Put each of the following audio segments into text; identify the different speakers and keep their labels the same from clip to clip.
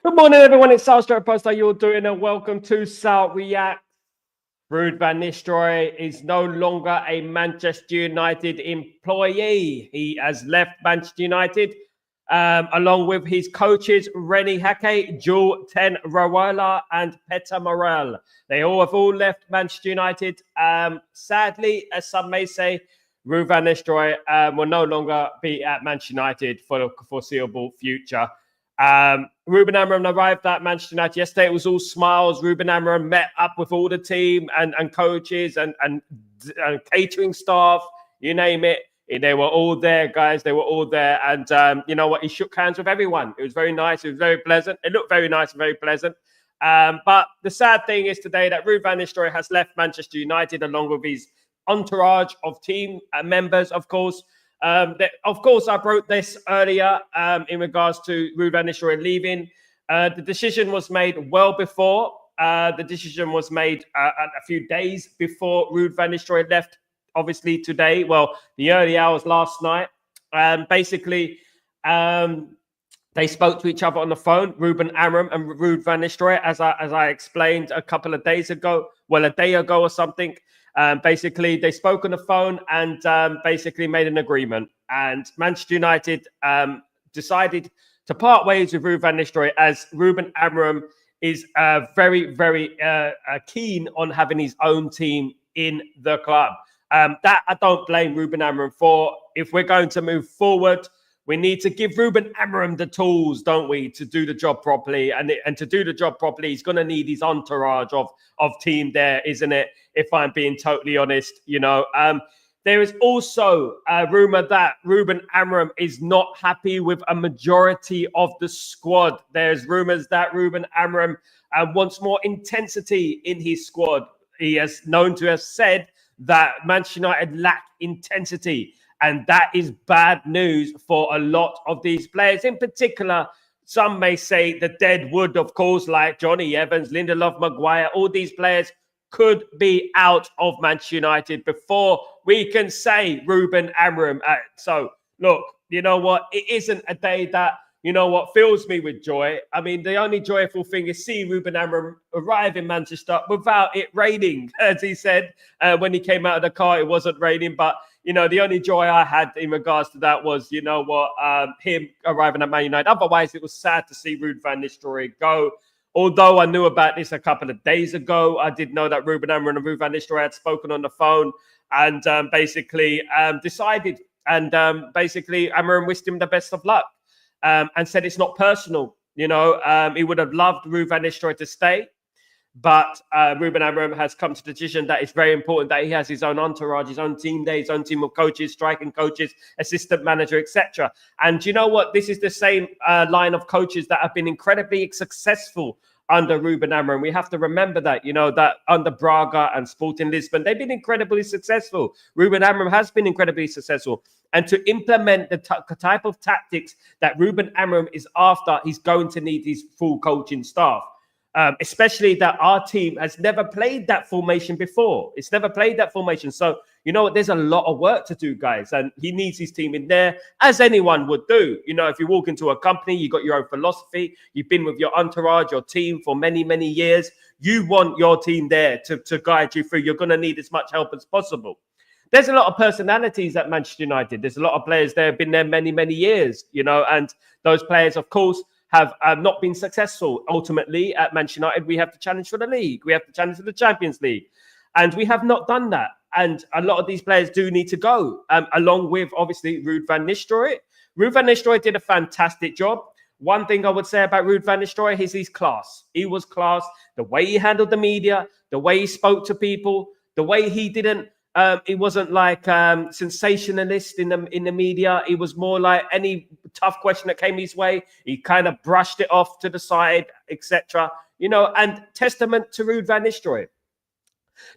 Speaker 1: Good morning, everyone. It's Sal Stroke Post. How you all doing? And welcome to Sal React. Ruud van Nistelrooy is no longer a Manchester United employee. He has left Manchester United along with his coaches, Rennie Hake, Jules Ten Rawala, and Peter Morel. They all have all left Manchester United. Sadly, as some may say, Ruud van Nistelrooy will no longer be at Manchester United for the foreseeable future. Ruben Amorim arrived at Manchester United yesterday. It was all smiles. Ruben Amorim met up with all the team and coaches and catering staff, you name it. They were all there, guys. They were all there. And you know what? He shook hands with everyone. It was very nice. It was very pleasant. It looked very nice and very pleasant. But the sad thing is today that Ruud van Nistelrooy has left Manchester United along with his entourage of team members, of course. Of course, I wrote this earlier in regards to Ruud van Nistelrooy leaving. The decision was made well before. The decision was made a few days before Ruud van Nistelrooy left, obviously today. Well, the early hours last night. Basically, they spoke to each other on the phone, Ruben Amorim and Ruud van Nistelrooy, as I explained a couple of days ago, well, a day ago or something. Basically, they spoke on the phone and basically made an agreement. And Manchester United decided to part ways with Ruud van Nistelrooy as Ruben Amorim is very, very keen on having his own team in the club. That I don't blame Ruben Amorim for. If we're going to move forward, we need to give Ruben Amorim the tools, don't we, to do the job properly. And to do the job properly, he's going to need his entourage of team there, isn't it? If I'm being totally honest, you know. There is also a rumor that Ruben Amorim is not happy with a majority of the squad. There's rumors that Ruben Amorim wants more intensity in his squad. He is known to have said that Manchester United lack intensity. And that is bad news for a lot of these players. In particular, some may say the dead wood, of course, like Johnny Evans, Lindelof, Maguire, all these players could be out of Manchester United before we can say Ruben Amorim. So, look, you know what? It isn't a day that, you know what, fills me with joy. I mean, the only joyful thing is seeing Ruben Amorim arrive in Manchester without it raining. As he said, when he came out of the car, it wasn't raining. But, you know, the only joy I had in regards to that was, you know what, him arriving at Man United. Otherwise, it was sad to see Ruud van Nistelrooy go. Although I knew about this a couple of days ago, I did know that Ruben Amorim and Ruud van Nistelrooy had spoken on the phone and basically decided. And basically, Amorim wished him the best of luck and said it's not personal. You know, he would have loved Ruud van Nistelrooy to stay. But Ruben Amorim has come to the decision that it's very important that he has his own entourage, his own team there, his own team of coaches, striking coaches, assistant manager, etc. And you know what? This is the same line of coaches that have been incredibly successful under Ruben Amorim. We have to remember that, you know, that under Braga and Sporting Lisbon, they've been incredibly successful. Ruben Amorim has been incredibly successful. And to implement the type of tactics that Ruben Amorim is after, he's going to need his full coaching staff. Especially that our team has never played that formation before. It's never played that formation. So, you know what? There's a lot of work to do, guys. And he needs his team in there, as anyone would do. You know, if you walk into a company, you've got your own philosophy. You've been with your entourage, your team for many, many years. You want your team there to guide you through. You're going to need as much help as possible. There's a lot of personalities at Manchester United. There's a lot of players there have been there many, many years, you know, and those players, of course, have not been successful. Ultimately, at Manchester United, we have to challenge for the league. We have to challenge for the Champions League. And we have not done that. And a lot of these players do need to go, along with, obviously, Ruud van Nistelrooy. Ruud van Nistelrooy did a fantastic job. One thing I would say about Ruud van Nistelrooy is his class. He was class. The way he handled the media, the way he spoke to people, the way he didn't, he wasn't like sensationalist in the media. He was more like any tough question that came his way, he kind of brushed it off to the side, etc. You know, and testament to Ruud van Nistelrooy.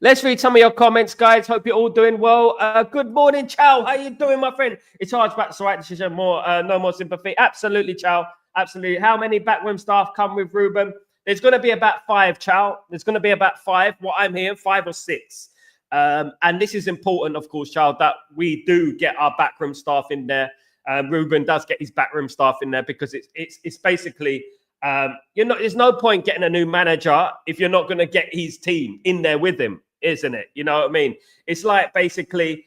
Speaker 1: Let's read some of your comments, guys. Hope you're all doing well. Good morning, Chow. How you doing, my friend? It's hard, but it's the right decision. No more sympathy. Absolutely, Chow. Absolutely. How many backroom staff come with Ruben? There's going to be about 5, Chow. There's going to be about 5. What I'm hearing, 5 or 6. And this is important, of course, Charles, that we do get our backroom staff in there. Ruben does get his backroom staff in there because it's basically There's no point getting a new manager if you're not going to get his team in there with him, isn't it? You know what I mean? It's like basically,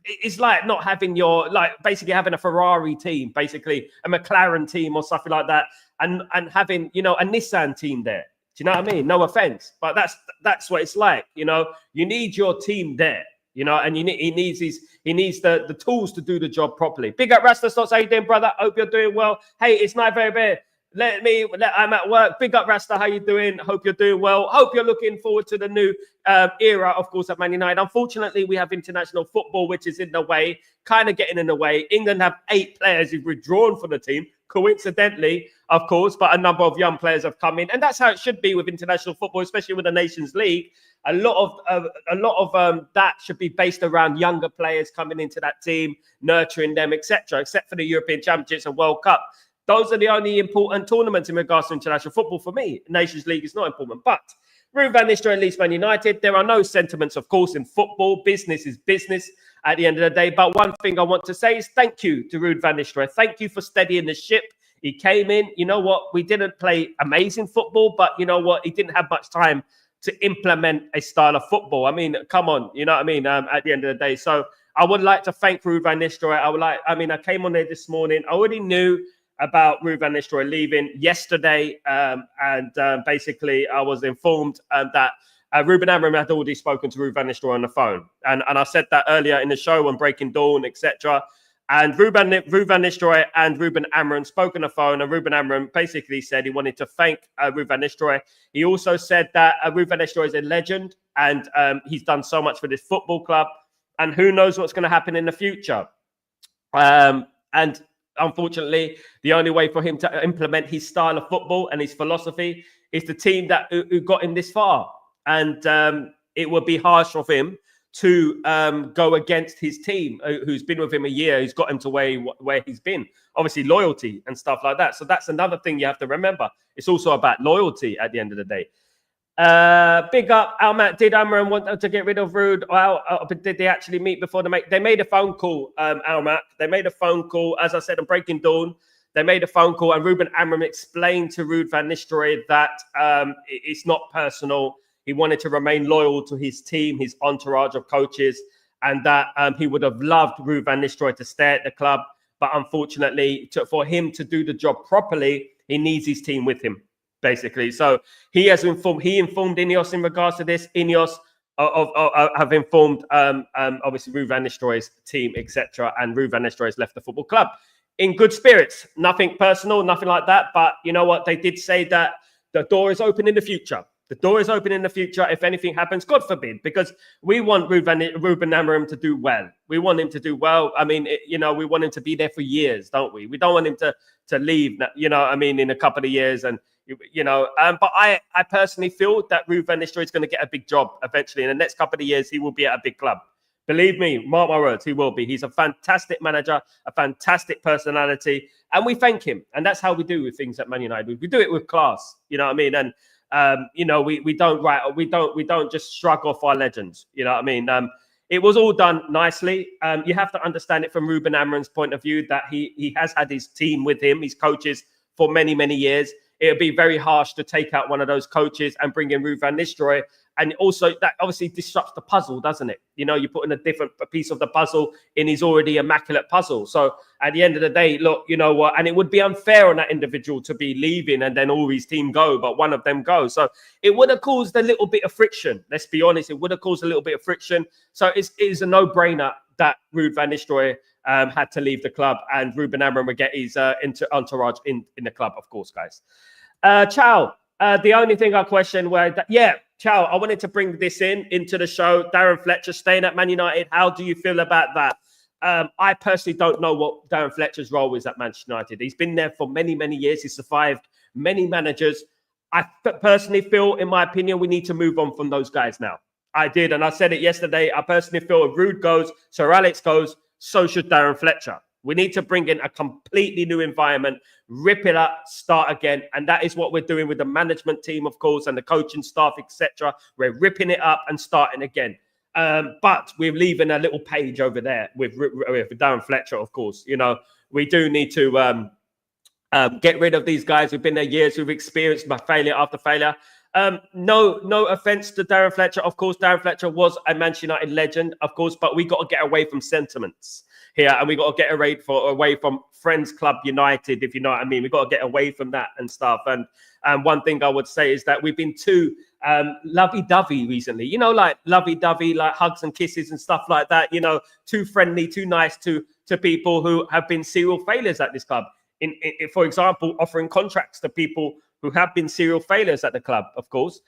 Speaker 1: it's like not having basically having a Ferrari team, basically a McLaren team or something like that, and having, a Nissan team there. Do you know what I mean? No offense, but that's what it's like. You need your team there. And he needs the tools to do the job properly. Big up Rasta Stocks, how you doing, brother? Hope you're doing well. Hey, it's not very bad. I'm at work. Big up Rasta, how you doing? Hope you're doing well. Hope you're looking forward to the new era, of course, at Man United. Unfortunately, we have international football, which is in the way, kind of getting in the way. England have 8 players who've withdrawn from the team, coincidentally, of course, but a number of young players have come in, and that's how it should be with international football, especially with the Nations League. A lot of that should be based around younger players coming into that team, nurturing them, etc. Except for the European Championships and World Cup. Those are the only important tournaments in regards to international football for me. Nations League is not important. But Ruud van Nistelrooy leaves Man United. There are no sentiments, of course, in football. Business is business at the end of the day. But one thing I want to say is thank you to Ruud van Nistelrooy. Thank you for steadying the ship. He came in. You know what? We didn't play amazing football, but you know what? He didn't have much time to implement a style of football. I mean, come on. You know what I mean? At the end of the day. So I would like to thank Ruud van Nistelrooy. I came on there this morning. I already knew about Ruud van Nistelrooy leaving yesterday, and basically I was informed that Ruben Amorim had already spoken to Ruud van Nistelrooy on the phone, and I said that earlier in the show on Breaking Dawn, etc. And Ruud van Nistelrooy and Ruben Amorim spoke on the phone, and Ruben Amorim basically said he wanted to thank Ruud van Nistelrooy. He also said that Ruud van Nistelrooy is a legend, and he's done so much for this football club, and who knows what's going to happen in the future. And unfortunately, the only way for him to implement his style of football and his philosophy is the team who got him this far. And it would be harsh of him to go against his team, who's been with him a year, who's got him to where he's been. Obviously, loyalty and stuff like that. So that's another thing you have to remember. It's also about loyalty at the end of the day. Big up, Almat. Did Amorim want to get rid of Ruud? Did they actually meet before they made a phone call, Almat? They made a phone call, as I said on Breaking Dawn. They made a phone call, and Ruben Amorim explained to Ruud van Nistelrooy that it's not personal. He wanted to remain loyal to his team, his entourage of coaches, and that he would have loved Ruud van Nistelrooy to stay at the club. But unfortunately, for him to do the job properly, he needs his team with him, basically. So he informed Ineos in regards to this. Ineos have informed obviously Ruud van Nistelrooy's team, etc. And Ruud van Nistelrooy has left the football club in good spirits. Nothing personal, nothing like that. But you know what? They did say that the door is open in the future. The door is open in the future if anything happens, God forbid, because we want Ruben Amorim to do well. We want him to do well. I mean, we want him to be there for years, don't we? We don't want him to leave, in a couple of years. And, but I personally feel that Ruud van Nistelrooy is going to get a big job eventually. In the next couple of years, he will be at a big club. Believe me, mark my words, he will be. He's a fantastic manager, a fantastic personality, and we thank him. And that's how we do with things at Man United. We do it with class, you know what I mean? And we don't just shrug off our legends. You know what I mean? It was all done nicely. You have to understand it from Ruben Amorim's point of view that he has had his team with him, his coaches, for many, many years. It would be very harsh to take out one of those coaches and bring in Ruud van Nistelrooy. And also that obviously disrupts the puzzle, doesn't it? You're putting a different piece of the puzzle in his already immaculate puzzle. So at the end of the day, look, you know what? And it would be unfair on that individual to be leaving and then all his team go, but one of them goes. So it would have caused a little bit of friction. Let's be honest. It would have caused a little bit of friction. So it is a no-brainer that Ruud van Nistelrooy had to leave the club and Ruben Amorim would get his entourage in the club, of course, guys. Ciao. The only thing I questioned Ciao, I wanted to bring this into the show. Darren Fletcher staying at Man United. How do you feel about that? I personally don't know what Darren Fletcher's role is at Manchester United. He's been there for many, many years. He's survived many managers. I personally feel, in my opinion, we need to move on from those guys now. I did, and I said it yesterday. I personally feel if Ruud goes, Sir Alex goes, so should Darren Fletcher. We need to bring in a completely new environment, rip it up, start again. And that is what we're doing with the management team, of course, and the coaching staff, etc. We're ripping it up and starting again. But we're leaving a little page over there with Darren Fletcher, of course. We do need to Get rid of these guys who've been there years, who've experienced my failure after failure. No offense to Darren Fletcher. Of course, Darren Fletcher was a Manchester United legend, of course, but we got to get away from sentiments here, and we got to get away from Friends Club United, if you know what I mean. We got to get away from that and stuff. And one thing I would say is that we've been too lovey-dovey recently. You know, like lovey-dovey, like hugs and kisses and stuff like that. You know, too friendly, too nice to people who have been serial failures at this club. For example, offering contracts to people who have been serial failures at the club, of course.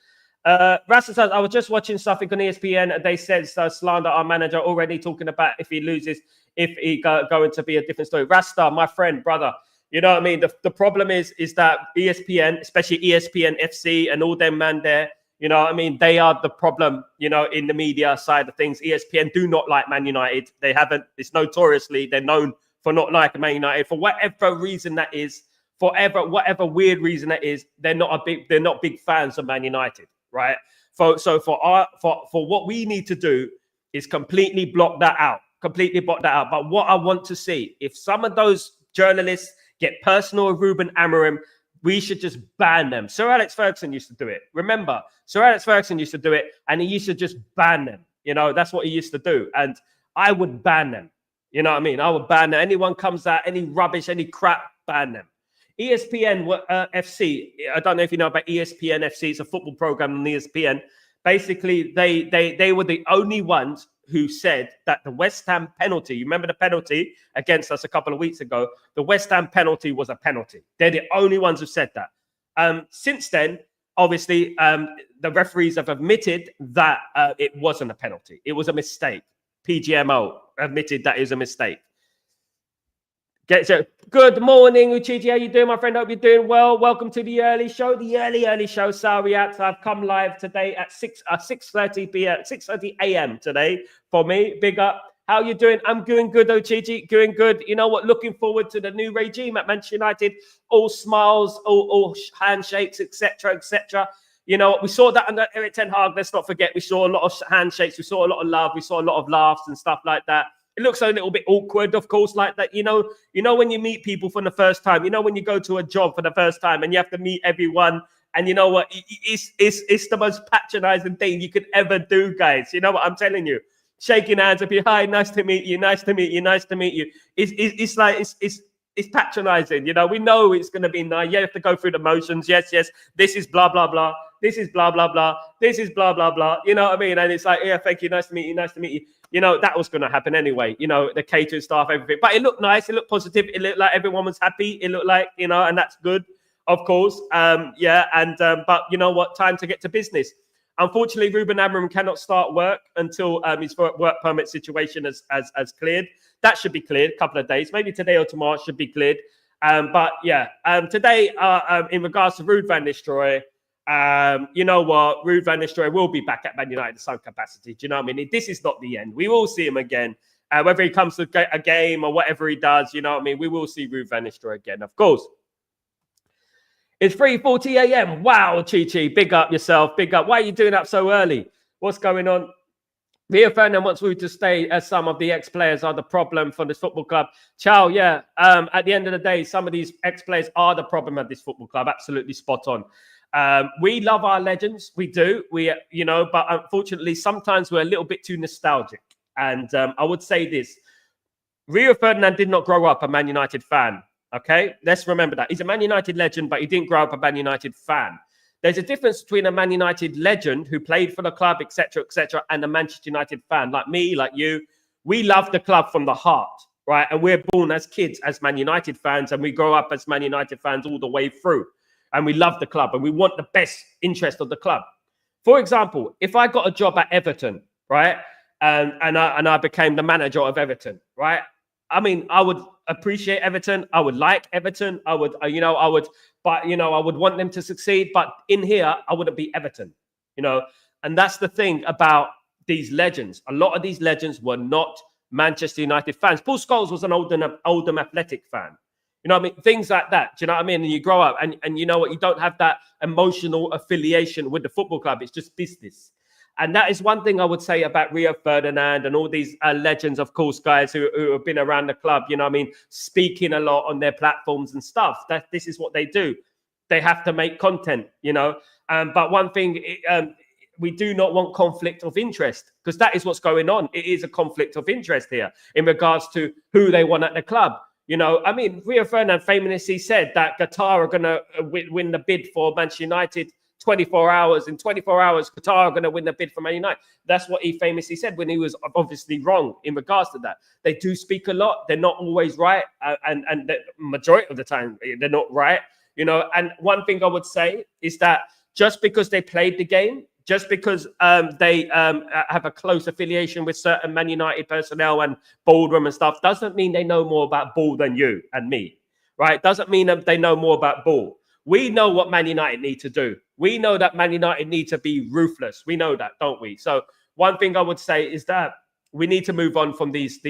Speaker 1: Rasta says, I was just watching something on ESPN, and they said slander our manager already, talking about if he loses, if he going to be a different story. Rasta, my friend, brother, you know what I mean? The problem is that ESPN, especially ESPN FC and all them man there, you know what I mean? They are the problem, you know, in the media side of things. ESPN do not like Man United. They haven't, it's notoriously, they're known for not liking Man United for whatever reason that is, whatever weird reason that is. They're not big fans of Man United, right? For what we need to do is completely block that out. But what I want to see, if some of those journalists get personal with Ruben Amorim, we should just ban them. Sir Alex Ferguson used to do it. Remember, Sir Alex Ferguson used to do it, and he used to just ban them. You know, that's what he used to do, and I would ban them. You know what I mean? I would ban them. Anyone comes out, any rubbish, any crap, ban them. ESPN FC, I don't know if you know about ESPN FC. It's a football program on ESPN. Basically, they were the only ones who said that the West Ham penalty, you remember the penalty against us a couple of weeks ago, the West Ham penalty was a penalty. They're the only ones who said that. Since then, obviously, the referees have admitted that it wasn't a penalty. It was a mistake. PGMO admitted that it was a mistake. Good morning, Uchiji. How you doing, my friend? Hope you're doing well. Welcome to the early show, Sal Reacts. I've come live today at 6:30 p.m., 6:30 a.m. today for me. Big up. How you doing? I'm doing good, Uchiji. Doing good. You know what? Looking forward to the new regime at Manchester United. All smiles, all handshakes, etc., etc. You know, we saw that under Erik ten Hag. Let's not forget, we saw a lot of handshakes. We saw a lot of love. We saw a lot of laughs and stuff like that. It looks a little bit awkward, of course, like that. You know, when you meet people for the first time, you know, when you go to a job for the first time and you have to meet everyone, and you know what? It's the most patronizing thing you could ever do, guys. You know what I'm telling you? Shaking hands with you. Hi, nice to meet you. Nice to meet you. Nice to meet you. It's patronizing. You know, we know it's going to be nice. You have to go through the motions. Yes. This is blah, blah, blah. This is blah, blah, blah. This is blah, blah, blah. You know what I mean? And it's like, yeah, thank you. Nice to meet you. Nice to meet you. You know, that was going to happen anyway. You know, the catering staff, everything. But it looked nice. It looked positive. It looked like everyone was happy. It looked like, you know, and that's good, of course. But you know what? Time to get to business. Unfortunately, Ruben Amorim cannot start work until his work permit situation has cleared. That should be cleared a couple of days. Maybe today or tomorrow should be cleared. Today, in regards to Ruud van Nistelrooy, you know what? Ruud van Nistelrooy will be back at Man United at some capacity. Do you know what I mean? This is not the end. We will see him again. Whether he comes to a game or whatever he does, you know what I mean? We will see Ruud van Nistelrooy again, of course. It's 3:40 a.m. Wow, Chi-Chi, big up yourself. Big up. Why are you doing up so early? What's going on? Rio Ferdinand wants Ruud to stay, as some of the ex-players are the problem for this football club. Ciao, yeah. At the end of the day, some of these ex-players are the problem at this football club. Absolutely spot on. We love our legends. We do. But unfortunately, sometimes we're a little bit too nostalgic. And I would say this. Rio Ferdinand did not grow up a Man United fan. Okay, let's remember that. He's a Man United legend, but he didn't grow up a Man United fan. There's a difference between a Man United legend who played for the club, etc., and a Manchester United fan like me, like you. We love the club from the heart, right? And we're born as kids as Man United fans, and we grow up as Man United fans all the way through. And we love the club, and we want the best interest of the club. For example, if I got a job at Everton, right, and I became the manager of Everton, right? I mean, I would appreciate Everton. I would like Everton. I would want them to succeed. But in here, I wouldn't be Everton, you know. And that's the thing about these legends. A lot of these legends were not Manchester United fans. Paul Scholes was an Oldham Athletic fan. You know what I mean? Things like that. Do you know what I mean? And you grow up and you know what? You don't have that emotional affiliation with the football club. It's just business. And that is one thing I would say about Rio Ferdinand and all these legends, of course, guys who have been around the club, you know what I mean, speaking a lot on their platforms and stuff. This is what they do. They have to make content, you know. But one thing, we do not want conflict of interest, because that is what's going on. It is a conflict of interest here in regards to who they want at the club. You know, I mean, Rio Ferdinand famously said that Qatar are going to win the bid for Manchester United 24 hours. In 24 hours, Qatar are going to win the bid for Man United. That's what he famously said when he was obviously wrong in regards to that. They do speak a lot. They're not always right. And the majority of the time, they're not right. You know, and one thing I would say is that just because they played the game, just because they have a close affiliation with certain Man United personnel and boardroom and stuff, doesn't mean they know more about ball than you and me, right? Doesn't mean that they know more about ball. We know what Man United need to do. We know that Man United need to be ruthless. We know that, don't we? So one thing I would say is that we need to move on from these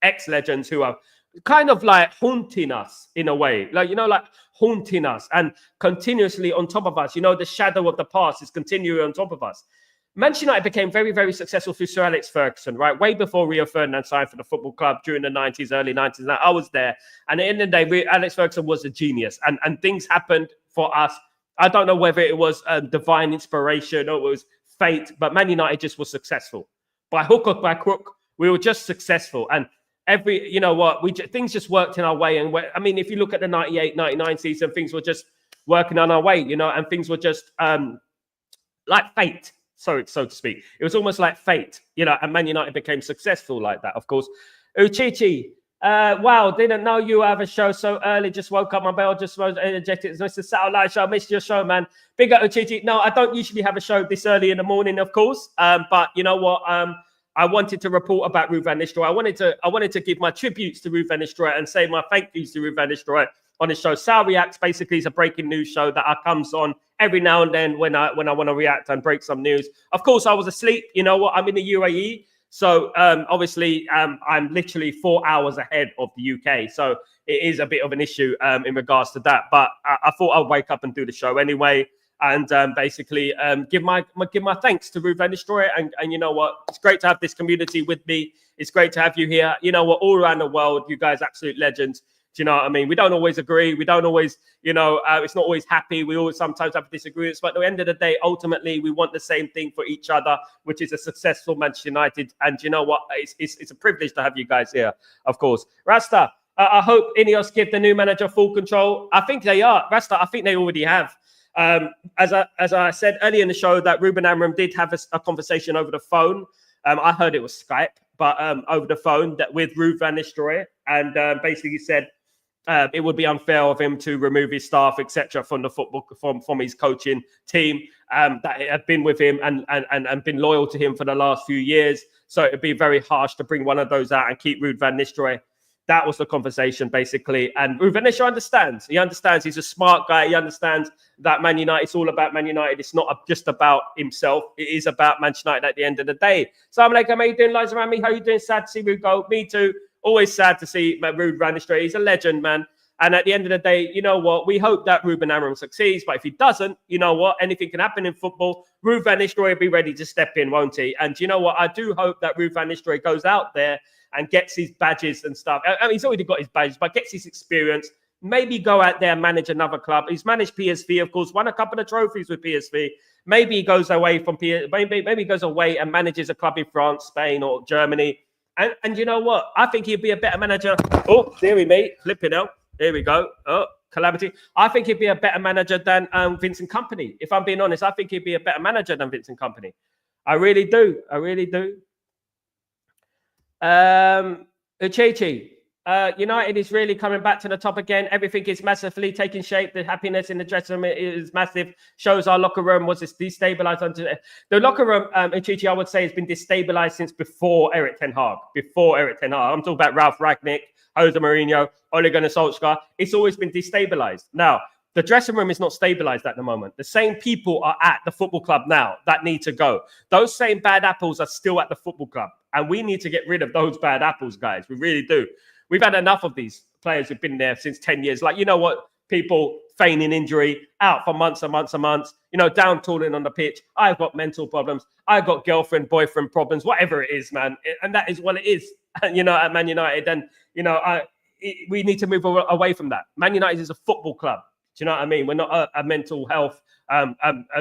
Speaker 1: ex-legends who are kind of like haunting us in a way, like, you know, like haunting us and continuously on top of us. You know, the shadow of the past is continuing on top of us. Manchester United became very, very successful through Sir Alex Ferguson, right? Way before Rio Ferdinand signed for the football club during the 90s, early 90s. And I was there. And at the end of the day, Alex Ferguson was a genius. And things happened for us. I don't know whether it was divine inspiration or it was fate, but Man United just was successful. By hook or by crook, we were just successful. And you know what, things just worked in our way. And I mean, if you look at the 98-99 season, things were just working on our way, you know, and things were just like fate, so to speak. It was almost like fate, you know, and Man United became successful like that, of course. Uchichi, wow, didn't know you have a show so early. Just woke up, my bell just was ejected. It's a Saturday Live show. I missed your show, man. Big up, Uchichi. No, I don't usually have a show this early in the morning, of course. But you know what? I wanted to report about Ruud van Nistelrooy. I wanted to give my tributes to Ruud van Nistelrooy and say my thank yous to Ruud van Nistelrooy on the show. Sal Reacts basically is a breaking news show that comes on every now and then when I want to react and break some news. Of course, I was asleep. You know what? I'm in the UAE. So obviously, I'm literally 4 hours ahead of the UK. So it is a bit of an issue in regards to that. But I thought I'd wake up and do the show anyway. And basically give my thanks to Ruud van Nistelrooy. And you know what? It's great to have this community with me. It's great to have you here. You know what? All around the world, you guys absolute legends. Do you know what I mean? We don't always agree. We don't always, you know, it's not always happy. We always sometimes have disagreements. But at the end of the day, ultimately, we want the same thing for each other, which is a successful Manchester United. And you know what? It's a privilege to have you guys here, of course. Rasta, I hope Ineos give the new manager full control. I think they are. Rasta, I think they already have. As I said earlier in the show, that Ruben Amorim did have a conversation over the phone. I heard it was Skype, but over the phone that with Ruud van Nistelrooy, and basically said it would be unfair of him to remove his staff, etc., from the football from his coaching team that had been with him and been loyal to him for the last few years. So it'd be very harsh to bring one of those out and keep Ruud van Nistelrooy. That was the conversation, basically. And Ruud van Nistelrooy understands. He understands. He's a smart guy. He understands that Man United, it's all about Man United. It's not just about himself. It is about Manchester United at the end of the day. So I'm like, how you doing, Liza around me? How you doing? Sad to see Ruud go. Me too. Always sad to see Ruud van Nistelrooy. He's a legend, man. And at the end of the day, you know what? We hope that Ruben Amorim succeeds. But if he doesn't, you know what? Anything can happen in football. Ruud van Nistelrooy will be ready to step in, won't he? And you know what? I do hope that Ruud van Nistelrooy goes out there and gets his badges and stuff. I mean, he's already got his badges, but gets his experience. Maybe go out there and manage another club. He's managed PSV, of course, won a couple of trophies with PSV. Maybe he goes away from PSV. Maybe he goes away and manages a club in France, Spain, or Germany. And you know what? I think he'd be a better manager. Oh, there we mate. Flipping out. There we go. Oh, calamity. I think he'd be a better manager than Vincent Kompany. If I'm being honest, I think he'd be a better manager than Vincent Kompany. I really do. I really do. Uchechi, United is really coming back to the top again. Everything is massively taking shape. The happiness in the dressing room is massive. Shows our locker room was destabilized. The locker room, Uchechi, I would say, has been destabilized since before Erik ten Hag. I'm talking about Ralf Rangnick, Jose Mourinho, Ole Gunnar Solskjaer. It's always been destabilized. Now, the dressing room is not stabilized at the moment. The same people are at the football club now that need to go. Those same bad apples are still at the football club. And we need to get rid of those bad apples, guys. We really do. We've had enough of these players who've been there since 10 years. Like, you know what? people feigning injury, out for months and months and months, you know, down tooling on the pitch. I've got mental problems. I've got girlfriend, boyfriend problems, whatever it is, man. And that is what it is, you know, at Man United. And, you know, we need to move away from that. Man United is a football club. Do you know what I mean? We're not a mental health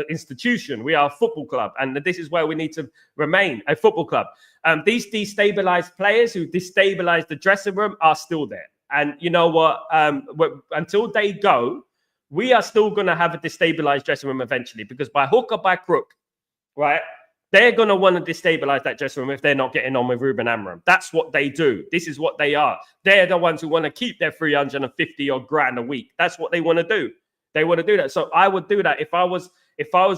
Speaker 1: institution. We are a football club. And this is where we need to remain, a football club. These destabilized players who destabilize the dressing room are still there. And you know what? Until they go, we are still going to have a destabilized dressing room eventually, because by hook or by crook, right, they're going to want to destabilize that dressing room if they're not getting on with Ruben Amorim. That's what they do. This is what they are. They're the ones who want to keep their 350 odd grand a week. That's what they want to do. They want to do that. So I would do that if I was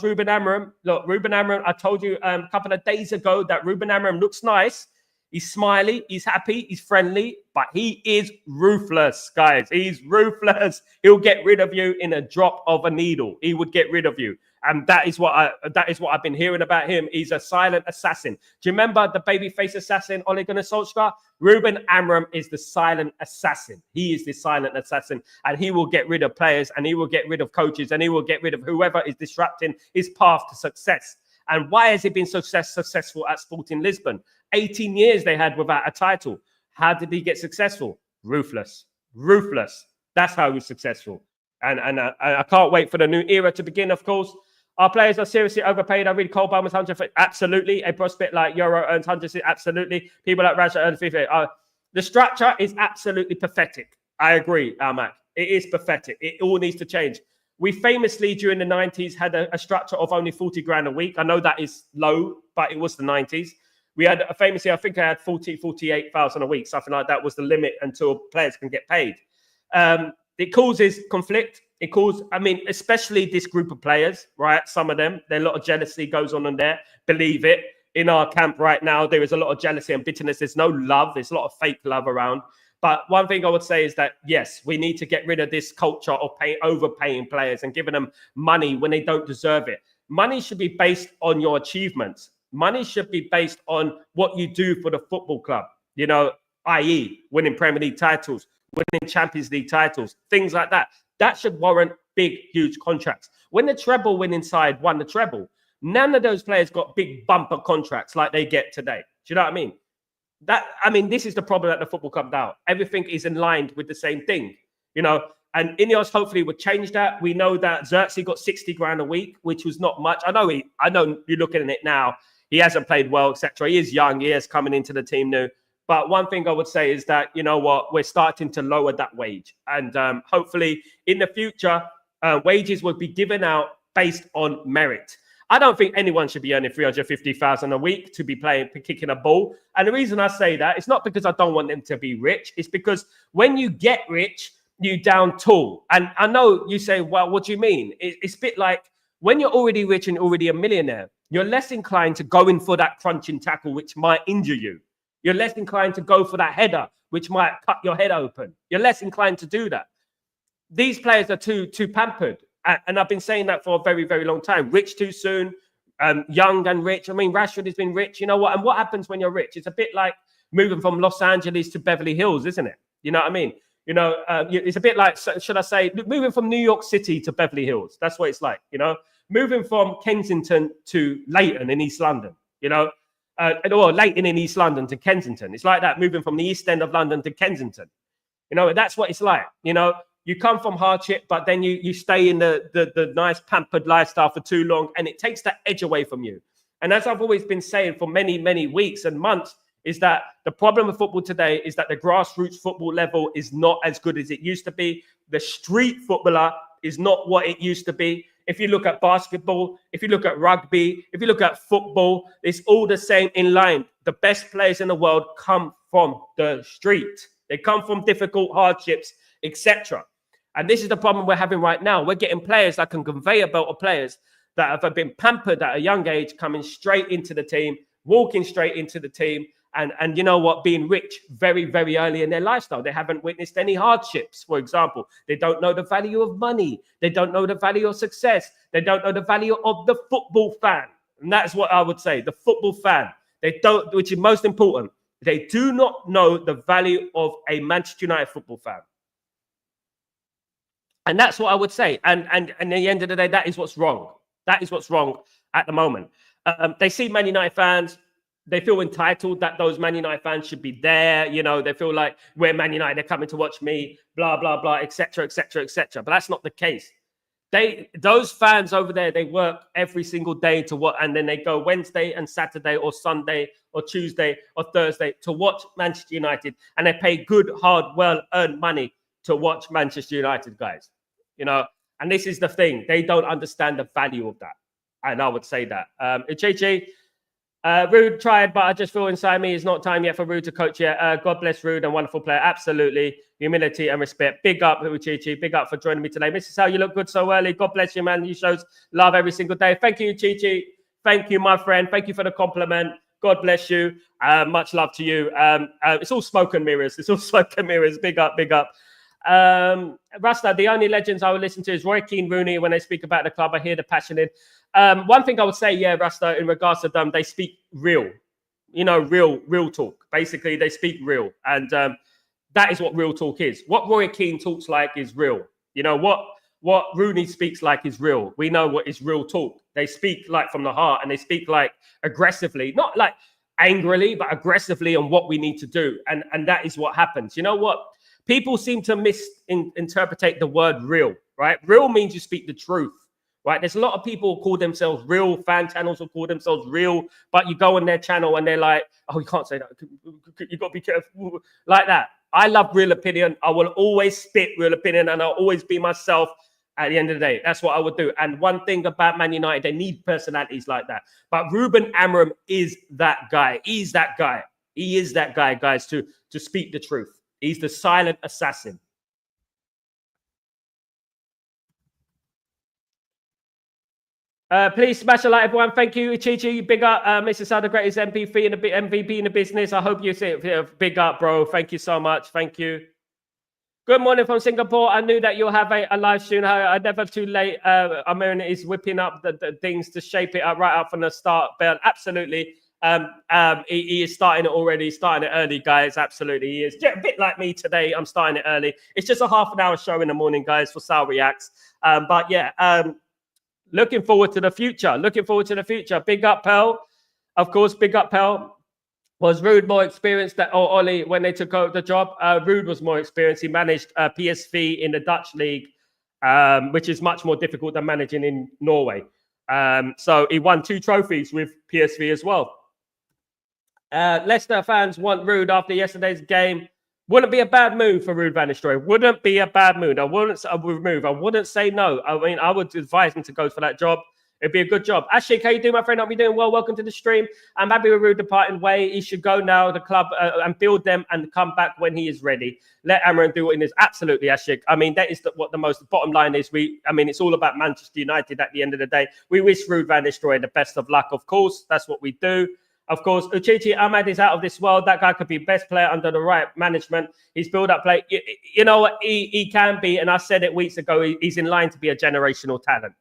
Speaker 1: Ruben Amorim. Look, Ruben Amorim, I told you a couple of days ago that Ruben Amorim looks nice. He's smiley, he's happy, he's friendly, but he is ruthless, guys. He's ruthless. He'll get rid of you in a drop of a needle. He would get rid of you. And that is what I've been hearing about him. He's a silent assassin. Do you remember the babyface assassin, Ole Gunnar Solskjaer? Ruben Amorim is the silent assassin. He is the silent assassin, and he will get rid of players, and he will get rid of coaches, and he will get rid of whoever is disrupting his path to success. And why has he been so successful at Sporting Lisbon? 18 years they had without a title. How did he get successful? Ruthless. Ruthless. That's how he was successful. And I can't wait for the new era to begin, of course. Our players are seriously overpaid. I read Cole Bauman's 100. Absolutely. A prospect like Euro earns 100. Absolutely. People like Raja earn 50. The structure is absolutely pathetic. I agree, Almac. It is pathetic. It all needs to change. We famously, during the 90s, had a structure of only 40 grand a week. I know that is low, but it was the 90s. We had famously, I think I had 48,000 a week, something like that was the limit until players can get paid. It causes conflict. It causes, I mean, especially this group of players, right? Some of them, there's a lot of jealousy goes on in there. Believe it. In our camp right now, there is a lot of jealousy and bitterness. There's no love. There's a lot of fake love around. But one thing I would say is that, yes, we need to get rid of this culture of overpaying players and giving them money when they don't deserve it. Money should be based on your achievements. Money should be based on what you do for the football club, you know, i.e. winning Premier League titles, winning Champions League titles, things like that. That should warrant big, huge contracts. When the treble winning side won the treble, none of those players got big bumper contracts like they get today. Do you know what I mean? This is the problem at the football club now. Everything is in line with the same thing, you know. And Ineos hopefully would change that. We know that Xerxes got 60 grand a week, which was not much. I know you're looking at it now. He hasn't played well, etc. He is young. He is coming into the team new. But one thing I would say is that, you know what, we're starting to lower that wage. And hopefully in the future, wages will be given out based on merit. I don't think anyone should be earning 350,000 a week to be kicking a ball. And the reason I say that, it's not because I don't want them to be rich. It's because when you get rich, you down tool. And I know you say, well, what do you mean? It's a bit like when you're already rich and already a millionaire, you're less inclined to go in for that crunching tackle, which might injure you. You're less inclined to go for that header, which might cut your head open. You're less inclined to do that. These players are too pampered. And I've been saying that for a very, very long time. Rich too soon, young and rich. I mean, Rashford has been rich. You know what? And what happens when you're rich? It's a bit like moving from Los Angeles to Beverly Hills, isn't it? You know what I mean? You know, it's a bit like, should I say, moving from New York City to Beverly Hills. That's what it's like, you know? Moving from Kensington to Leighton in East London, you know? Or Leighton in East London to Kensington. It's like that, moving from the East End of London to Kensington. You know, that's what it's like. You know, you come from hardship, but then you stay in the nice pampered lifestyle for too long, and it takes that edge away from you. And as I've always been saying for many, many weeks and months, is that the problem with football today is that the grassroots football level is not as good as it used to be. The street footballer is not what it used to be. If you look at basketball, if you look at rugby, if you look at football, it's all the same in line. The best players in the world come from the street. They come from difficult hardships, etc. And this is the problem we're having right now. We're getting players like a conveyor belt of players that have been pampered at a young age, coming straight into the team, walking straight into the team, and you know what, being rich very, very early in their lifestyle. They haven't witnessed any hardships, for example. They don't know the value of money. They don't know the value of success. They don't know the value of the football fan. And that's what I would say, the football fan. They don't, which is most important. They do not know the value of a Manchester United football fan. And that's what I would say. And at the end of the day, that is what's wrong. That is what's wrong at the moment. They see Man United fans. They feel entitled that those Man United fans should be there. You know, they feel like we're Man United. They're coming to watch me, blah, blah, blah, etc., etc., etc. But that's not the case. Those fans over there, they work every single day to what, and then they go Wednesday and Saturday or Sunday or Tuesday or Thursday to watch Manchester United, and they pay good, hard, well-earned money to watch Manchester United, guys. You know, and this is the thing. They don't understand the value of that. And I would say that. Uchechi, Ruud tried, but I just feel inside me it's not time yet for Ruud to coach yet. God bless Ruud, and wonderful player. Absolutely. Humility and respect. Big up, Uchichi. Big up for joining me today. Mrs. How you look good so early. God bless you, man. You shows love every single day. Thank you, Uchichi. Thank you, my friend. Thank you for the compliment. God bless you. Much love to you. It's all smoke and mirrors. It's all smoke and mirrors. Big up, big up. Rasta, the only legends I would listen to is Roy Keane, Rooney. When they speak about the club, I hear the passion in. One thing I would say, yeah, Rasta, in regards to them, they speak real. You know, real talk. Basically, they speak real. And that is what real talk is. What Roy Keane talks like is real. You know, what Rooney speaks like is real. We know what is real talk. They speak like from the heart, and they speak like aggressively, not like angrily, but aggressively on what we need to do. And that is what happens. You know what? People seem to misinterpret the word real, right? Real means you speak the truth, right? There's a lot of people who call themselves real, fan channels who call themselves real, but you go on their channel and they're like, oh, you can't say that. You got to be careful. Like that. I love real opinion. I will always spit real opinion, and I'll always be myself at the end of the day. That's what I would do. And one thing about Man United, they need personalities like that. But Ruben Amorim is that guy. He's that guy. He is that guy, guys, to speak the truth. He's the silent assassin. Please smash a like, everyone. Thank you, Ichichi. Big up, Mr. Sal, the greatest MVP in the business. I hope you say it. Big up, bro. Thank you so much. Thank you. Good morning from Singapore. I knew that you'll have a live stream. I never too late. Amorim is whipping up the things to shape it up right up from the start. But absolutely. He is starting it already, starting it early, guys. Absolutely, he is. Yeah, a bit like me today. I'm starting it early. It's just a half an hour show in the morning, guys, for Sal Reacts. But yeah, looking forward to the future. Looking forward to the future. Big up, Pearl. Of course, big up, Pearl. Was Ruud more experienced or Ollie when they took over the job? Ruud was more experienced. He managed PSV in the Dutch league, which is much more difficult than managing in Norway. So he won 2 trophies with PSV as well. Leicester fans want Ruud after yesterday's game. Wouldn't be a bad move for Ruud van Nistelrooy. Wouldn't be a bad move. I wouldn't say no. I mean, I would advise him to go for that job. It'd be a good job. Ashik, how you doing, my friend? Hope you're doing well. Welcome to the stream. I'm happy with Ruud departing way. He should go now, the club, and build them and come back when he is ready. Let Amorim do what he is. Absolutely, Ashik. I mean, that is what the most bottom line is. It's all about Manchester United at the end of the day. We wish Ruud van Nistelrooy the best of luck, of course. That's what we do. Of course, Uchichi Ahmad is out of this world. That guy could be best player under the right management. He's build-up play. You know what? He can be, and I said it weeks ago, he's in line to be a generational talent.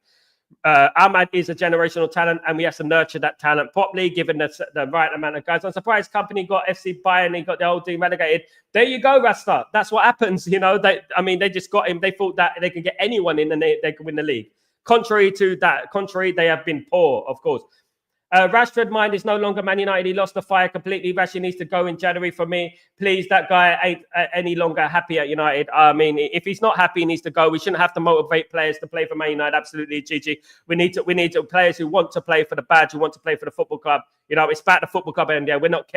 Speaker 1: Ahmad is a generational talent, and we have to nurture that talent properly, given the right amount of guys. I'm surprised company got FC Bayern, he got the whole team relegated. There you go, Rasta. That's what happens. You know, they just got him. They thought that they could get anyone in and they could win the league. Contrary to that, they have been poor, of course. Rashford mind is no longer Man United. He lost the fire completely. Rashford needs to go in January for me. Please, that guy ain't any longer happy at United. I mean, if he's not happy, he needs to go. We shouldn't have to motivate players to play for Man United. Absolutely, Gigi. We need to players who want to play for the badge, who want to play for the football club. You know, it's about the football club, and yeah, we don't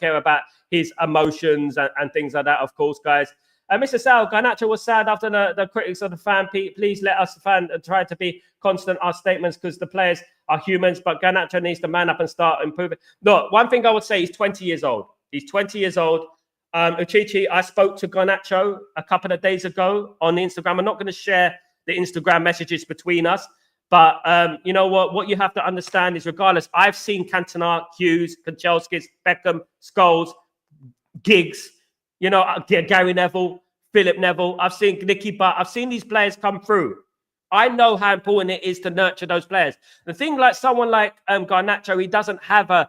Speaker 1: care about his emotions and things like that. Of course, guys. Mr. Sal, Garnacho was sad after the critics of the fan. Please let us fan try to be constant our statements because the players are humans, but Garnacho needs to man up and start improving. No, one thing I would say, he's 20 years old. He's 20 years old. Uchichi, I spoke to Garnacho a couple of days ago on Instagram. I'm not going to share the Instagram messages between us, but you know what? What you have to understand is regardless, I've seen Cantona, Hughes, Kanchelskis, Beckham, Scholes, Giggs, you know, Gary Neville, Philip Neville. I've seen Nicky Butt. I've seen these players come through. I know how important it is to nurture those players. The thing like someone like Garnacho, he doesn't have a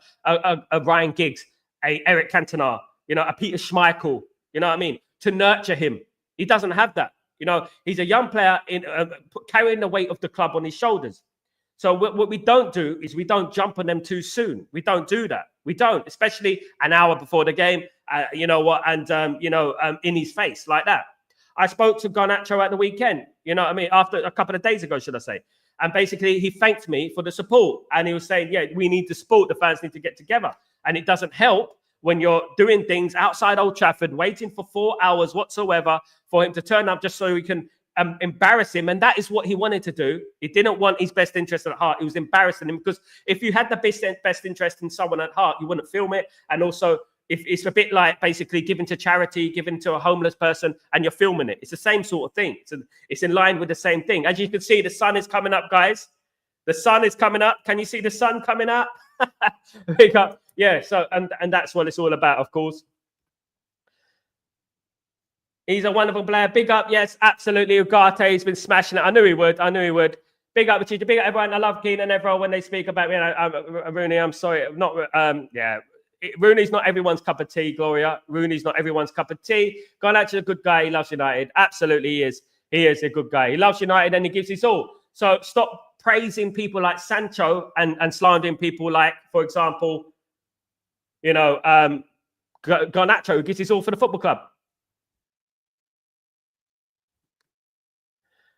Speaker 1: Ryan Giggs, a Eric Cantona, you know, a Peter Schmeichel, you know what I mean? To nurture him. He doesn't have that. You know, he's a young player in carrying the weight of the club on his shoulders. So what we don't do is we don't jump on them too soon. We don't do that. We don't, especially an hour before the game. You know what? And in his face like that. I spoke to Garnacho at the weekend. You know what I mean? After a couple of days ago, should I say? And basically, he thanked me for the support. And he was saying, yeah, we need the support. The fans need to get together. And it doesn't help when you're doing things outside Old Trafford, waiting for 4 hours whatsoever for him to turn up just so we can embarrass him. And that is what he wanted to do. He didn't want his best interest at heart. He was embarrassing him, because if you had the best interest in someone at heart, you wouldn't film it. And also, if it's a bit like basically giving to charity, giving to a homeless person, and you're filming it. It's the same sort of thing. So it's in line with the same thing. As you can see, the sun is coming up, guys. The sun is coming up. Can you see the sun coming up? Big up. Yeah, so and that's what it's all about, of course. He's a wonderful player. Big up, yes, absolutely. Ugarte, he's been smashing it. I knew he would. Big up, Chicha. Big up, everyone. I love Keane and everyone when they speak about me. Rooney, I'm sorry. Rooney's not everyone's cup of tea, Gloria. Rooney's not everyone's cup of tea. Garnacho's a good guy. He loves United. Absolutely, he is. He is a good guy. He loves United and he gives his all. So stop praising people like Sancho and slandering people like, for example, Garnacho, who gives his all for the football club.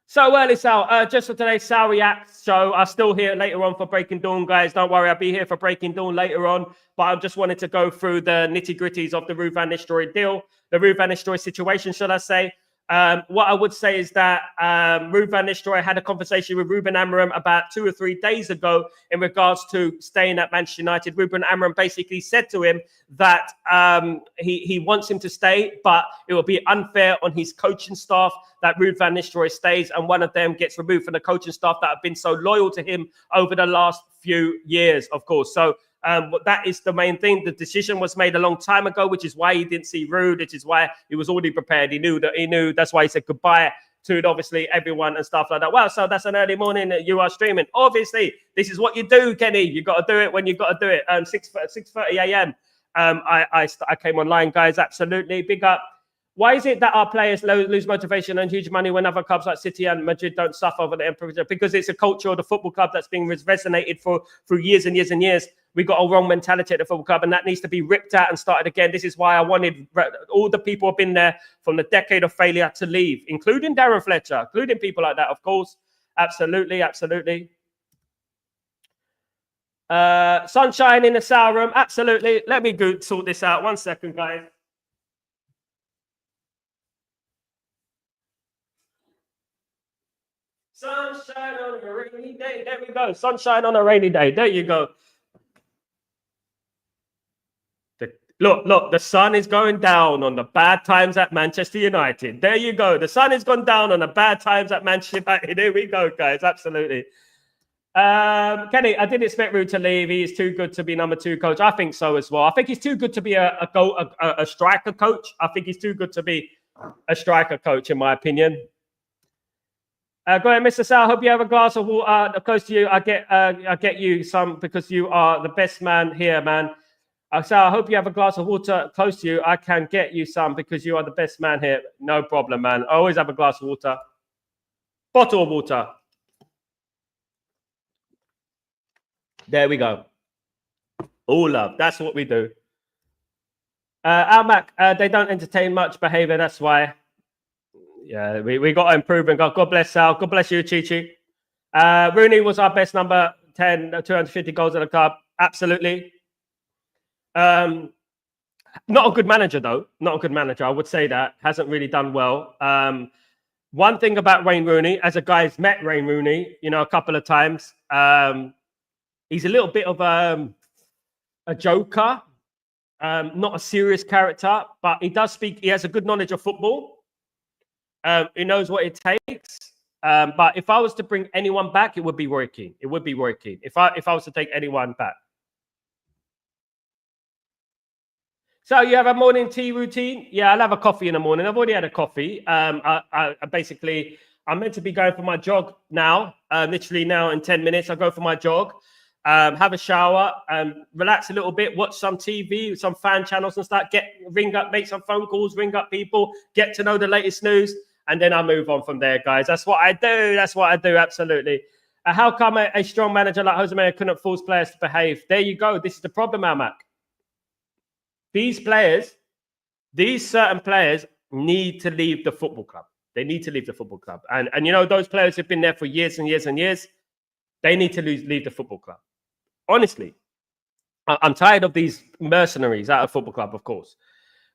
Speaker 1: So early, Sal. Just for today's Sal Reacts show. I'm still here later on for Breaking Dawn, guys. Don't worry, I'll be here for Breaking Dawn later on. But I just wanted to go through the nitty-gritties of the Ruud van Nistelrooy deal, the Ruud van Nistelrooy situation, should I say. What I would say is that Ruud van Nistelrooy had a conversation with Ruben Amorim about 2 or 3 days ago in regards to staying at Manchester United. Ruben Amorim basically said to him that he wants him to stay, but it will be unfair on his coaching staff that Ruud van Nistelrooy stays and one of them gets removed from the coaching staff that have been so loyal to him over the last few years, of course. So that is the main thing. The decision was made a long time ago, which is why he didn't see Ruud, which is why he was already prepared. He knew. That's why he said goodbye to obviously everyone and stuff like that. Wow, so that's an early morning that you are streaming. Obviously, this is what you do, Kenny. You got to do it when you got to do it. 6:30 a.m. I came online, guys. Absolutely, big up. Why is it that our players lose motivation and huge money when other clubs like City and Madrid don't suffer over the empire? Because it's a culture of the football club that's been resonated for years and years and years. We got a wrong mentality at the football club, and that needs to be ripped out and started again. This is why I wanted all the people who have been there from the decade of failure to leave, including Darren Fletcher, including people like that, of course. Absolutely, absolutely. Sunshine in the sour room. Absolutely. Let me go sort this out. 1 second, guys. Sunshine on a rainy day. There we go. Sunshine on a rainy day. There you go. Look, the sun is going down on the bad times at Manchester United. There you go. The sun has gone down on the bad times at Manchester United. Here we go, guys. Absolutely. Kenny, I didn't expect Ruud to leave. He is too good to be number 2 coach. I think so as well. I think he's too good to be a striker coach. I think he's too good to be a striker coach, in my opinion. Go ahead, Mr. Sal. I hope you have a glass of water close to you. I get you some because you are the best man here, man. Sal, I hope you have a glass of water close to you. I can get you some because you are the best man here. No problem, man. I always have a glass of water. Bottle of water. There we go. All love. That's what we do. Almac, they don't entertain much behavior. That's why. Yeah, we got to improve. And God bless Sal. God bless you, Chichi. Rooney was our best number 10, 250 goals in the club. Absolutely. Not a good manager, though. Not a good manager. I would say that. Hasn't really done well. One thing about Wayne Rooney, as a guy who's met Wayne Rooney, a couple of times, he's a little bit of a joker, not a serious character, but he does speak. He has a good knowledge of football. He knows what it takes. But if I was to bring anyone back, it would be Roy Keane. It would be Roy Keane. If I was to take anyone back. So you have a morning tea routine? Yeah, I'll have a coffee in the morning. I've already had a coffee. I basically, I'm meant to be going for my jog now. Literally now in 10 minutes, I'll go for my jog. Have a shower, relax a little bit, watch some TV, some fan channels and ring up, make some phone calls, ring up people, get to know the latest news. and then I move on from there, guys. That's what I do. That's what I do, absolutely. How come a strong manager like Jose Mourinho couldn't force players to behave? There you go. This is the problem, Almac. These certain players need to leave the football club. They need to leave the football club. And you know, those players have been there for years and years and years. They need to leave the football club. Honestly, I'm tired of these mercenaries out of football club, of course.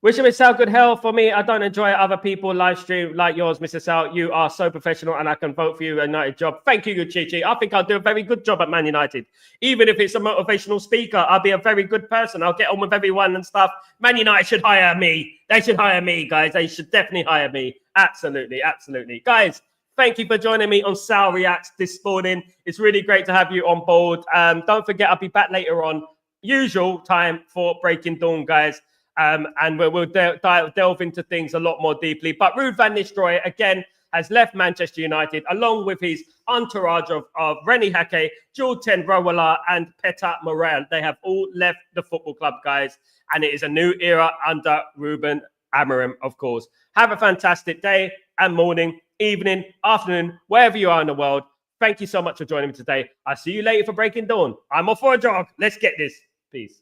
Speaker 1: Wishing Mr. Sal good health. For me, I don't enjoy other people live stream like yours, Mr. Sal. You are so professional and I can vote for you a United job. Thank you, Chichi. I think I'll do a very good job at Man United. Even if it's a motivational speaker, I'll be a very good person. I'll get on with everyone and stuff. Man United should hire me. They should hire me, guys. They should definitely hire me. Absolutely, absolutely. Guys, thank you for joining me on Sal Reacts this morning. It's really great to have you on board. Don't forget, I'll be back later on. Usual time for Breaking Dawn, guys. And we'll delve into things a lot more deeply. But Ruud van Nistelrooy, again, has left Manchester United, along with his entourage of René Hake, Jordan Rowala, and Peter Morel. They have all left the football club, guys. And it is a new era under Ruben Amorim, of course. Have a fantastic day and morning, evening, afternoon, wherever you are in the world. Thank you so much for joining me today. I'll see you later for Breaking Dawn. I'm off for a jog. Let's get this. Peace.